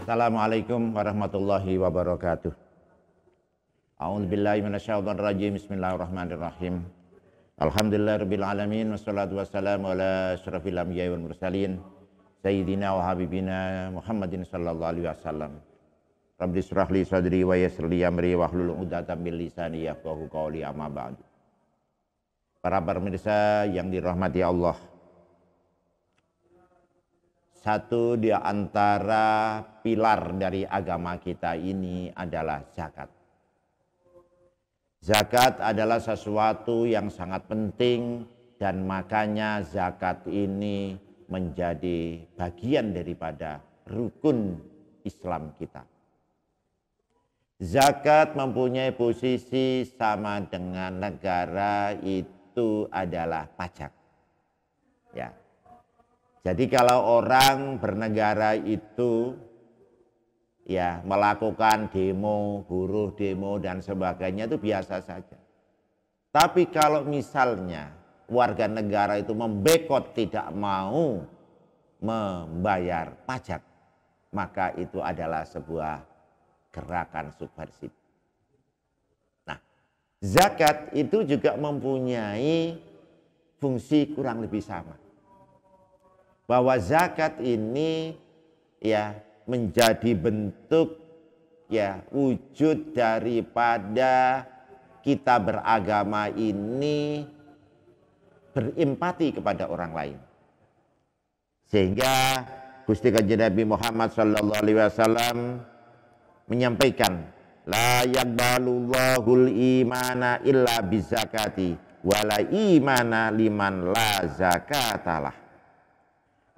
Assalamualaikum warahmatullahi wabarakatuh. A'udzubillahi minasyaitonirrajim. Bismillahirrahmanirrahim. Alhamdulillahirabbil alamin wassalatu wassalamu ala asyrafil anbiya'i wal mursalin sayyidina wa habibina Muhammadin sallallahu alaihi wasallam. Rabbi shrah li sadri wa yassir li amri wahlul 'uqdatam min lisani yafqahu qawli, amma ba'du. Para pemirsa yang dirahmati Allah, satu di antara pilar dari agama kita ini adalah zakat. Zakat adalah sesuatu yang sangat penting dan makanya zakat ini menjadi bagian daripada rukun Islam kita. Zakat mempunyai posisi sama dengan negara, itu adalah pajak. Ya. Jadi kalau orang bernegara itu ya melakukan demo, buruh demo dan sebagainya itu biasa saja. Tapi kalau misalnya warga negara itu membekot, tidak mau membayar pajak, maka itu adalah sebuah gerakan subversif. Nah, zakat itu juga mempunyai fungsi kurang lebih sama. Bahwa zakat ini ya menjadi bentuk ya wujud daripada kita beragama ini berempati kepada orang lain. Sehingga Gusti Kanjeng Nabi Muhammad sallallahu alaihi wasallam menyampaikan, la yaqbalullahul imana illa bizakati wala imana liman la zakatalah.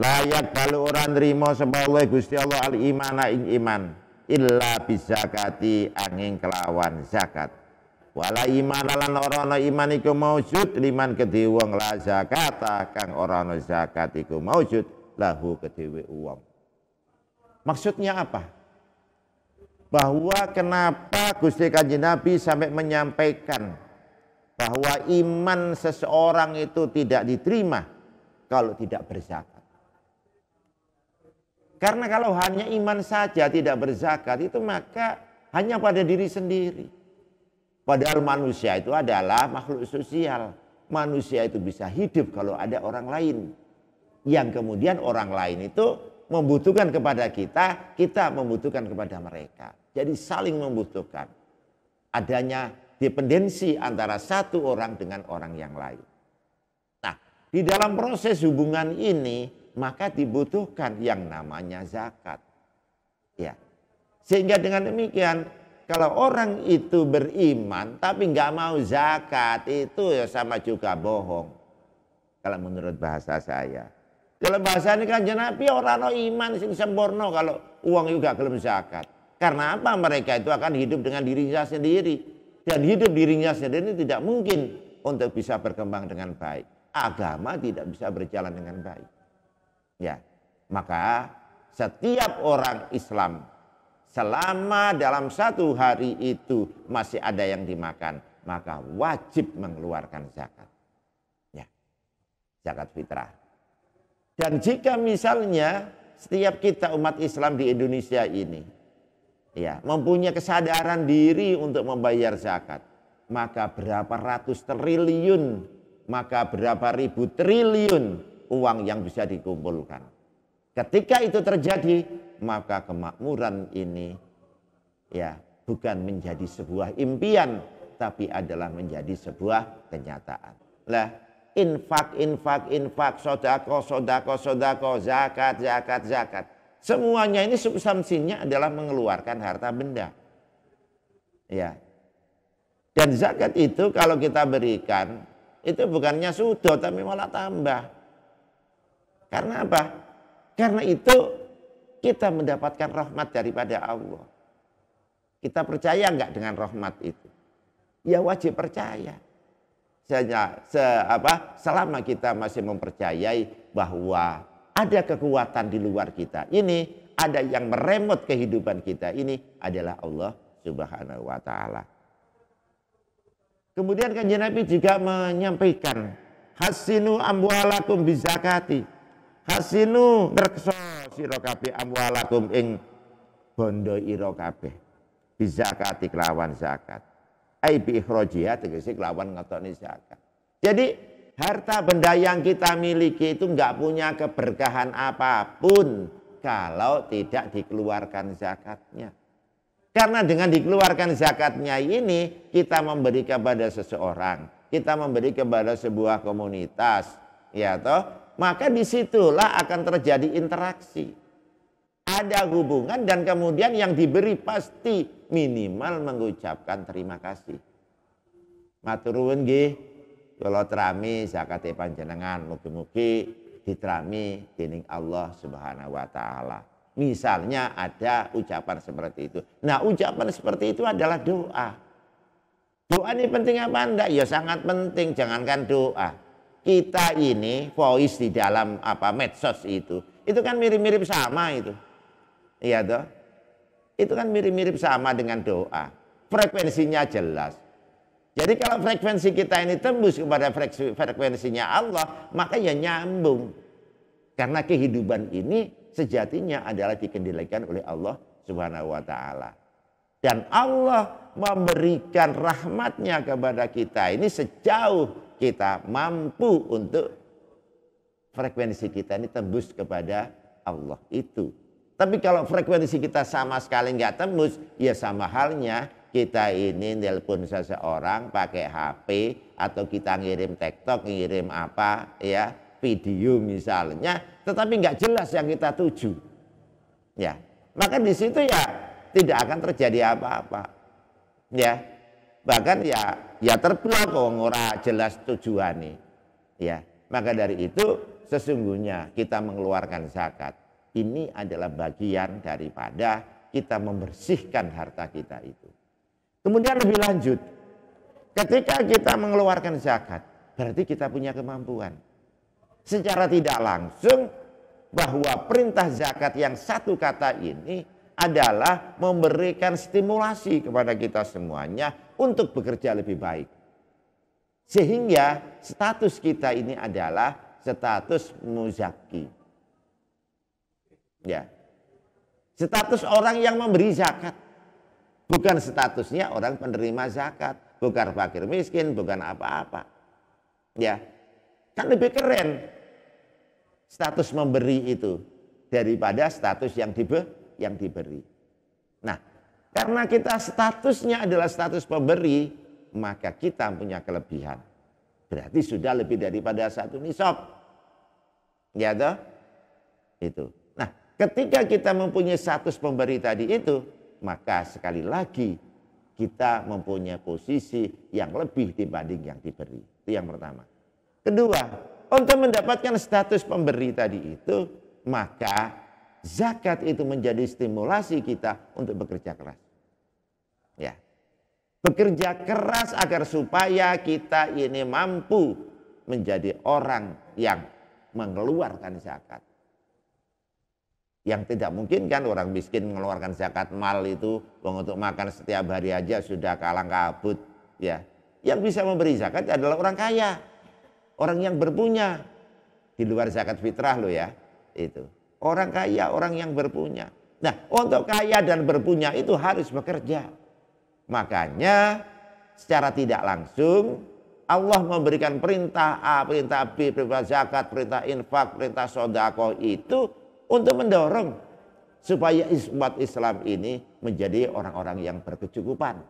Layak kalau orang nerima sebab Gusti Allah al imana ing iman illa bizakati angin kelawan zakat. Wala imana lan ora iman iku maujud liman kedhe wong la zakata kang ora ana zakat iku maujud lahu kedhe wong. Maksudnya apa? Bahwa kenapa Gusti Kanjeng Nabi sampai menyampaikan bahwa iman seseorang itu tidak diterima kalau tidak berzakat. Karena kalau hanya iman saja tidak berzakat itu maka hanya pada diri sendiri. Padahal manusia itu adalah makhluk sosial. Manusia itu bisa hidup kalau ada orang lain. Yang kemudian orang lain itu membutuhkan kepada kita, kita membutuhkan kepada mereka. Jadi saling membutuhkan. Adanya dependensi antara satu orang dengan orang yang lain. Nah, di dalam proses hubungan ini maka dibutuhkan yang namanya zakat. Ya. Sehingga dengan demikian kalau orang itu beriman tapi nggak mau zakat itu ya sama juga bohong. Kalau menurut bahasa saya. Dalam bahasa ini kan Nabi orang no iman sing sempurna kalau uang juga belum zakat. Karena apa? Mereka itu akan hidup dengan dirinya sendiri. Dan hidup dirinya sendiri tidak mungkin untuk bisa berkembang dengan baik. Agama tidak bisa berjalan dengan baik. Ya, maka setiap orang Islam selama dalam satu hari itu masih ada yang dimakan, maka wajib mengeluarkan zakat. Ya, zakat fitrah. Dan jika misalnya setiap kita umat Islam di Indonesia ini ya mempunyai kesadaran diri untuk membayar zakat, maka berapa ratus triliun, maka berapa ribu triliun uang yang bisa dikumpulkan. Ketika itu terjadi, maka kemakmuran ini ya bukan menjadi sebuah impian, tapi adalah menjadi sebuah kenyataan. Lah, infak, sodako, zakat. Semuanya ini substansinya adalah mengeluarkan harta benda. Ya. Dan zakat itu kalau kita berikan, itu bukannya sudah, tapi malah tambah. Karena apa? Karena itu kita mendapatkan rahmat daripada Allah. Kita percaya enggak dengan rahmat itu? Ya wajib percaya. Selama kita masih mempercayai bahwa ada kekuatan di luar kita. Ini ada yang meremot kehidupan kita. Ini adalah Allah Subhanahu wa taala. Kemudian Kanjeng Nabi juga menyampaikan, hasinu amwalakum bizakati. Hasinu ngrekso sira kabeh amwalakum ing bondo ira kabeh bizakati kelawan zakat. Ai bi ikhrajiha tegese kelawan ngetokne zakat. Jadi harta benda yang kita miliki itu enggak punya keberkahan apapun kalau tidak dikeluarkan zakatnya. Karena dengan dikeluarkan zakatnya ini kita memberi kepada seseorang, kita memberi kepada sebuah komunitas, ya toh, maka disitulah akan terjadi interaksi. Ada hubungan dan kemudian yang diberi pasti minimal mengucapkan terima kasih. Matur nuwun nggih, kula trami zakate panjenengan mugi-mugi diterami dening Allah Subhanahu wa taala. Misalnya ada ucapan seperti itu. Nah, ucapan seperti itu adalah doa. Doa ini penting apa enggak? Ya sangat penting, jangankan doa. Kita ini voice di dalam medsos itu kan mirip-mirip sama itu. Iya toh? Itu kan mirip-mirip sama dengan doa. Frekuensinya jelas. Jadi kalau frekuensi kita ini tembus kepada frekuensinya Allah, maka ya nyambung. Karena kehidupan ini sejatinya adalah dikendalikan oleh Allah Subhanahu wa taala. Dan Allah memberikan rahmatnya kepada kita ini sejauh kita mampu untuk frekuensi kita ini tembus kepada Allah itu. Tapi kalau frekuensi kita sama sekali nggak tembus, ya sama halnya kita ini nelpon seseorang pakai HP atau kita ngirim TikTok, ngirim apa ya, video misalnya, tetapi nggak jelas yang kita tuju. Ya, maka di situ ya tidak akan terjadi apa-apa. Ya, bahkan ya terblok ora jelas tujuannya. Ya, maka dari itu sesungguhnya kita mengeluarkan zakat ini adalah bagian daripada kita membersihkan harta kita itu. Kemudian lebih lanjut, ketika kita mengeluarkan zakat, berarti kita punya kemampuan. Secara tidak langsung bahwa perintah zakat yang satu kata ini adalah memberikan stimulasi kepada kita semuanya untuk bekerja lebih baik. Sehingga status kita ini adalah status muzaki. Ya, status orang yang memberi zakat, bukan statusnya orang penerima zakat, bukan fakir miskin, bukan apa-apa. Ya, kan lebih keren status memberi itu daripada status yang diberi. Nah, karena kita statusnya adalah status pemberi, maka kita punya kelebihan. Berarti sudah lebih daripada satu nisab. Ya toh? Itu. Nah, ketika kita mempunyai status pemberi tadi itu, maka sekali lagi kita mempunyai posisi yang lebih dibanding yang diberi. Itu yang pertama. Kedua, untuk mendapatkan status pemberi tadi itu, maka zakat itu menjadi stimulasi kita untuk bekerja keras. Ya. Bekerja keras agar supaya kita ini mampu menjadi orang yang mengeluarkan zakat. Yang tidak mungkin kan orang miskin mengeluarkan zakat mal itu untuk makan setiap hari aja sudah kalang kabut. Ya. Yang bisa memberi zakat adalah orang kaya, orang yang berpunya. Di luar zakat fitrah loh ya, itu. Orang kaya, orang yang berpunya. Nah, untuk kaya dan berpunya itu harus bekerja. Makanya secara tidak langsung Allah memberikan perintah A, perintah B, perintah zakat, perintah infak, perintah sodako itu untuk mendorong supaya umat Islam ini menjadi orang-orang yang berkecukupan.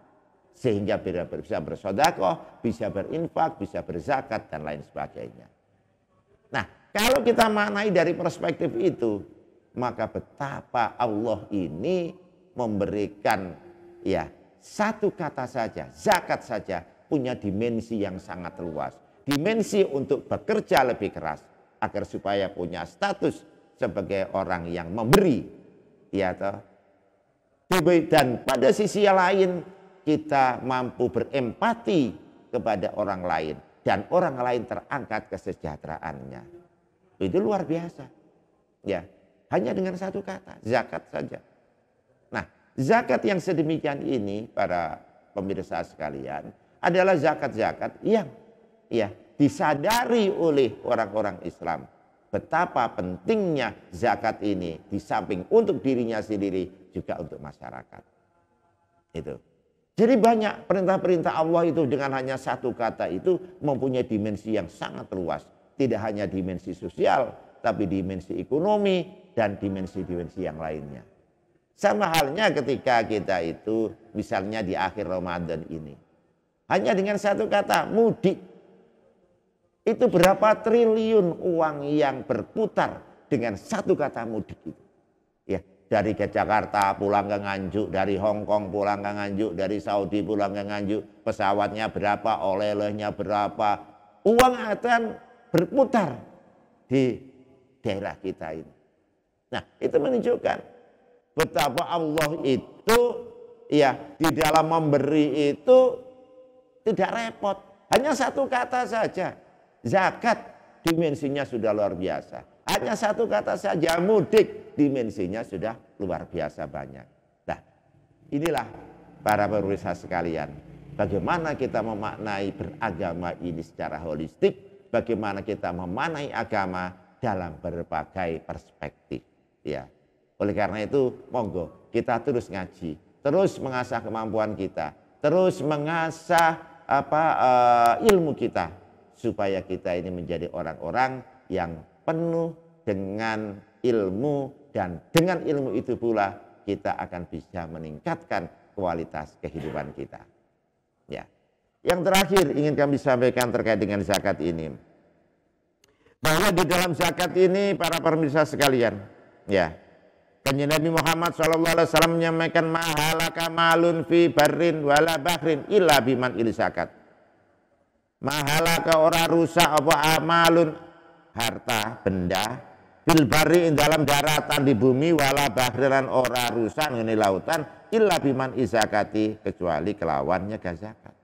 Sehingga bisa bersodako, bisa berinfak, bisa berzakat dan lain sebagainya. Nah, kalau kita maknai dari perspektif itu, maka betapa Allah ini memberikan ya satu kata saja, zakat saja punya dimensi yang sangat luas. Dimensi untuk bekerja lebih keras agar supaya punya status sebagai orang yang memberi. Ya toh. Dan pada sisi lain kita mampu berempati kepada orang lain dan orang lain terangkat kesejahteraannya. Itu luar biasa. Ya, hanya dengan satu kata, zakat saja. Nah, zakat yang sedemikian ini para pemirsa sekalian adalah zakat-zakat yang ya disadari oleh orang-orang Islam betapa pentingnya zakat ini di samping untuk dirinya sendiri juga untuk masyarakat. Itu. Jadi banyak perintah-perintah Allah itu dengan hanya satu kata itu mempunyai dimensi yang sangat luas. Tidak hanya dimensi sosial, tapi dimensi ekonomi dan dimensi-dimensi yang lainnya. Sama halnya ketika kita itu misalnya di akhir Ramadan ini. Hanya dengan satu kata, mudik. Itu berapa triliun uang yang berputar dengan satu kata mudik itu. Ya, dari ke Jakarta pulang ke Nganjuk, dari Hong Kong pulang ke Nganjuk, dari Saudi pulang ke Nganjuk, pesawatnya berapa, oleh-olehnya berapa. Uang akan berputar di daerah kita ini. Nah, itu menunjukkan betapa Allah itu ya di dalam memberi itu tidak repot. Hanya satu kata saja. Zakat dimensinya sudah luar biasa. Hanya satu kata saja, mudik dimensinya sudah luar biasa banyak. Nah, inilah para pemirsa sekalian, bagaimana kita memaknai beragama ini secara holistik, bagaimana kita memaknai agama dalam berbagai perspektif. Ya, oleh karena itu, monggo kita terus ngaji, terus mengasah kemampuan kita, terus mengasah ilmu kita, supaya kita ini menjadi orang-orang yang penuh dengan ilmu, dan dengan ilmu itu pula kita akan bisa meningkatkan kualitas kehidupan kita. Ya. Yang terakhir ingin kami sampaikan terkait dengan zakat ini, bahwa di dalam zakat ini para pemirsa sekalian, ya, Kanjeng Nabi Muhammad SAW menyampaikan mahalaka malun fi barrin wala bahrin illa biman il zakat. Mahalaka ora rusak apa amalun harta benda bil bari dalam daratan di bumi wala bahriran ora rusak ngene lautan illa biman izakati kecuali kelawannya zakat.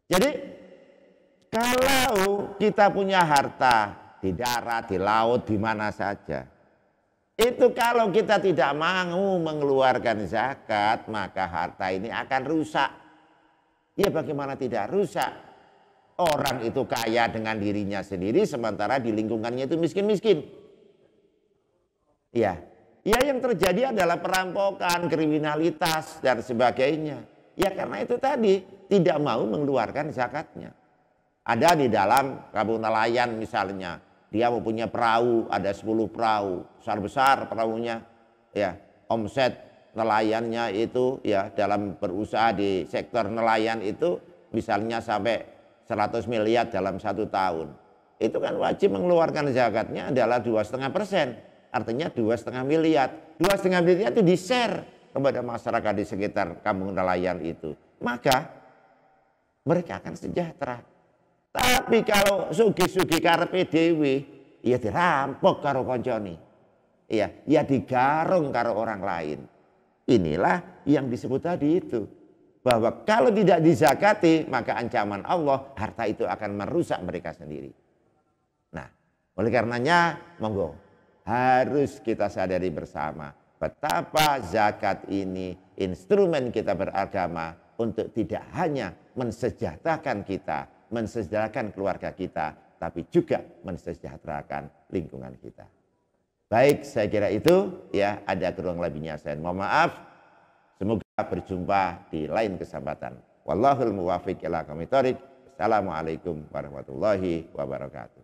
Jadi kalau kita punya harta di darat, di laut, di mana saja, itu kalau kita tidak mau mengeluarkan zakat, maka harta ini akan rusak. Ya bagaimana tidak rusak? Orang itu kaya dengan dirinya sendiri, sementara di lingkungannya itu miskin-miskin. Ya, yang terjadi adalah perampokan, kriminalitas, dan sebagainya. Ya karena itu tadi, tidak mau mengeluarkan zakatnya. Ada di dalam kampung nelayan misalnya, dia mempunyai perahu, ada 10 perahu, besar-besar perahunya, ya omset nelayannya itu ya dalam berusaha di sektor nelayan itu misalnya sampai 100 miliar dalam 1 tahun. Itu kan wajib mengeluarkan zakatnya adalah 2,5%. Artinya 2,5 miliar. 2,5 miliar itu di-share kepada masyarakat di sekitar kampung nelayan itu. Maka mereka akan sejahtera. Tapi kalau sugi-sugi karepe dhewe, ya dirampok karo koncone. Ya digarung karo orang lain. Inilah yang disebut tadi itu. Bahwa kalau tidak dizakati, maka ancaman Allah, harta itu akan merusak mereka sendiri. Nah, oleh karenanya, monggo, harus kita sadari bersama betapa zakat ini instrumen kita beragama untuk tidak hanya mensejahterakan kita, mensejahterakan keluarga kita, tapi juga mensejahterakan lingkungan kita. Baik, saya kira itu ya, ada kurang lebihnya saya mohon maaf. Semoga berjumpa di lain kesempatan. Wallahul muwaffiq ila aqwamit thoriq. Assalamualaikum warahmatullahi wabarakatuh.